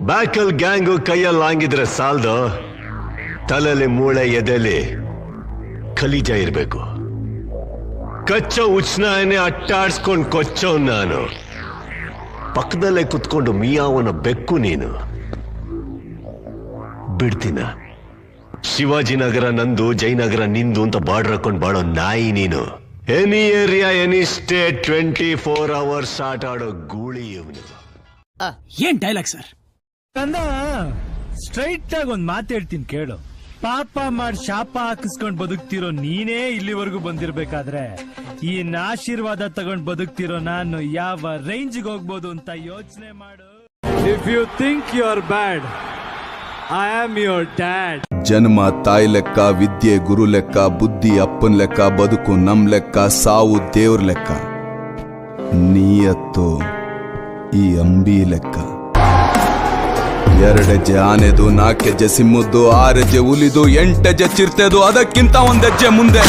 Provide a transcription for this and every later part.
ಬ್ಯಾಕಲ್ gang ಕೈಯಲ್ಲಿ ಹಾಂಗಿದ್ರೆ ಸಾಲ್ದು, ತಲೆಲಿ ಮೂಳೆ ಎದೆಲಿ ಖಲೀಜ ಇರ್ಬೇಕು. ಕಚ್ಚೋ ಉಚ್ನಾಯನೆ ಅಟ್ಟಾಡ್ಸ್ಕೊಂಡ್ ಕೊಚ್ಚೋ ನಾನು. ಪಕ್ಕದಲ್ಲೇ ಕುತ್ಕೊಂಡು ಮಿಯಾವನ ಬೆಕ್ಕು ನೀನು. ಬಿಡ್ತೀನ? ಶಿವಾಜಿನಗರ ನಂದು, ಜಯನಗರ ನಿಂದು ಅಂತ ಬಾರ್ಡರ್ ಹಾಕೊಂಡು ಬಾಳೋ ನಾಯಿ ನೀನು. Any area any state 24 hours ಆಟ ಆಡೋ ಗೂಳಿ ಇವನು. ಏನ್ ಡೈಲಾಗ್ ಸರ್? ಸ್ಟ್ರೈಟ್ ಆಗಿ ಒಂದ್ ಮಾತು ಹೇಳ್ತೀನಿ ಕೇಳು. ಪಾಪ ಮಾಡಿ ಶಾಪ ಹಾಕಿಸ್ಕೊಂಡ್ ಬದುಕ್ತಿರೋ ನೀನೇ ಇಲ್ಲಿವರೆಗೂ ಬಂದಿರ್ಬೇಕಾದ್ರೆ ಈ ಆಶೀರ್ವಾದ ತಗೊಂಡ್ ಬದುಕ್ತಿರೋ ನಾನು ಯಾವ ರೇಂಜ್ಗೆ ಹೋಗ್ಬೋದು ಅಂತ ಯೋಚನೆ ಮಾಡು. If you think you are bad, I am your dad. ಜನ್ಮ ತಾಯಿ ಲೆಕ್ಕ, ವಿದ್ಯೆ ಗುರು ಲೆಕ್ಕ, ಬುದ್ಧಿ ಅಪ್ಪನ್ ಲೆಕ್ಕ, ಬದುಕು ನಮ್ ಲೆಕ್ಕ, ಸಾವು ದೇವ್ರ ಲೆಕ್ಕ, ನೀಯತ್ತು ಈ ಅಂಬಿ ಲೆಕ್ಕ. 2 ಹೆಜ್ಜೆ ಆನೆದು, 4 ಹೆಜ್ಜೆ ಸಿಮ್ಮದ್ದು, 6 ಹೆಜ್ಜೆ ಹುಲಿದು, 8 ಹೆಜ್ಜೆ ಚಿರ್ತೆದು, ಅದಕ್ಕಿಂತ 1 ಹೆಜ್ಜೆ ಮುಂದೆ.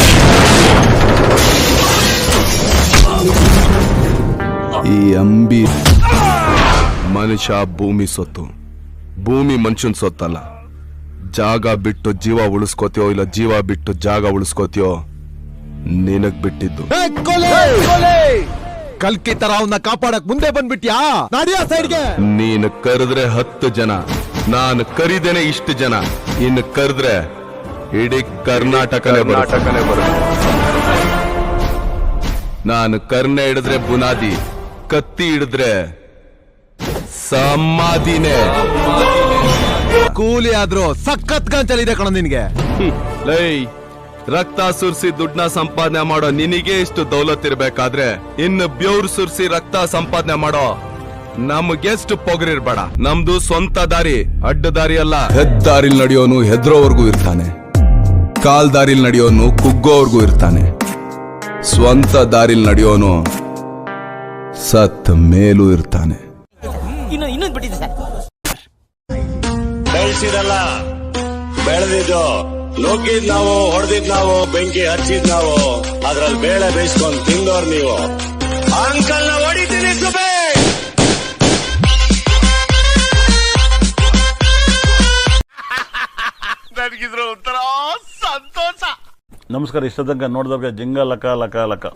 ಈ ಅಂಬಿ ಮನುಷ್ಯ ಭೂಮಿ ಸೊತ್ತು, ಭೂಮಿ ಮನುಷ್ಯನ್ ಸೊತ್ತಲ್ಲ. ಜಾಗ ಬಿಟ್ಟು ಜೀವ ಉಳಿಸ್ಕೋತೀಯೋ ಇಲ್ಲ ಜೀವ ಬಿಟ್ಟು ಜಾಗ ಉಳಿಸ್ಕೋತೀಯೋ ನಿನಗ್ ಬಿಟ್ಟಿದ್ದು. ಕಲ್ಕಿ ತರ ಅವನ್ನ ಕಾಪಾಡಕ್ ಮುಂದೆ ಬಂದ್ಬಿಟ್ಯಾ? ನಾಡಿಯಾ ಸೈಡ್ಗೆ. ನೀನು ಕರೆದ್ರೆ 10 ಜನ, ನಾನು ಕರಿದೇನೆ ಇಷ್ಟು ಜನ. ಇನ್ನು ಕರೆದ್ರೆ ಇಡೀ ಕರ್ನಾಟಕನೇ ಬರುತ್ತೆ. ನಾನು ಕರ್ನೆ ಹಿಡಿದ್ರೆ ಬುನಾದಿ, ಕತ್ತಿ ಹಿಡಿದ್ರೆ ಸಮಾಧಿನೇ. ಕೂಲಿ ಆದ್ರೂ ಸಖತ್ ಗಂಚಲಿದೆ ಕಣ ನಿನ್ಗೆ. ಲೈ, ರಕ್ತ ಸುರಿಸಿ ದುಡ್ಡನ್ನ ಸಂಪಾದನೆ ಮಾಡೋ ನಿನಗೆ ಇಷ್ಟು ದೌಲತ್ ಇರ್ಬೇಕಾದ್ರೆ ಇನ್ನು ಬೆವ್ರು ಸುರಿಸಿ ರಕ್ತ ಸಂಪಾದನೆ ಮಾಡೋ ನಮ್ಗೆಷ್ಟು ಪೊಗರಿರ್ಬೇಡ. ನಮ್ದು ಸ್ವಂತ ದಾರಿ, ಅಡ್ಡ ದಾರಿ ಅಲ್ಲ. ಹೆದ್ದಾರಿಲ್ ನಡೆಯೋನು ಹೆದ್ರೋವರ್ಗೂ ಇರ್ತಾನೆ, ಕಾಲ್ ದಾರಿಲ್ ನಡೆಯೋನು ಕುಗ್ಗೋವರ್ಗೂ ಇರ್ತಾನೆ. ಸ್ವಂತ ದಾರಿಲ್ ನಡೆಯೋನು ಸತ್ ಮೇಲೂ ಇರ್ತಾನೆ. ಇನ್ನೊಂದು ಬಿಟ್ಟಿದೆ ಸರ್. ಬೆಳೆಸಿದಲ್ಲ, ಬೆಳೆದಿದ್ದು, ನುಗ್ಗಿದ್ ನಾವು, ಹೊಡೆದಿದ್ ನಾವು, ಬೆಂಕಿ ಹಚ್ಚಿದ್ ನಾವು, ಅದ್ರಲ್ಲಿ ಬೇಳೆ ಬೇಯಿಸ್ಕೊಂಡು ತಿಂದೋರ್ ನೀವು. ಅಂಕಲ್ ನ ಹೊಡಿತೀನಿ ಸುಬೇ. ನನಗಿದ್ರು ಒಂಥರ ಸಂತೋಷ. ನಮಸ್ಕಾರ. ಇಷ್ಟದಂಗ ನೋಡಿದವ್ರಿಗೆ ಜಿಂಗ ಲಕ ಲಕ ಲಕ.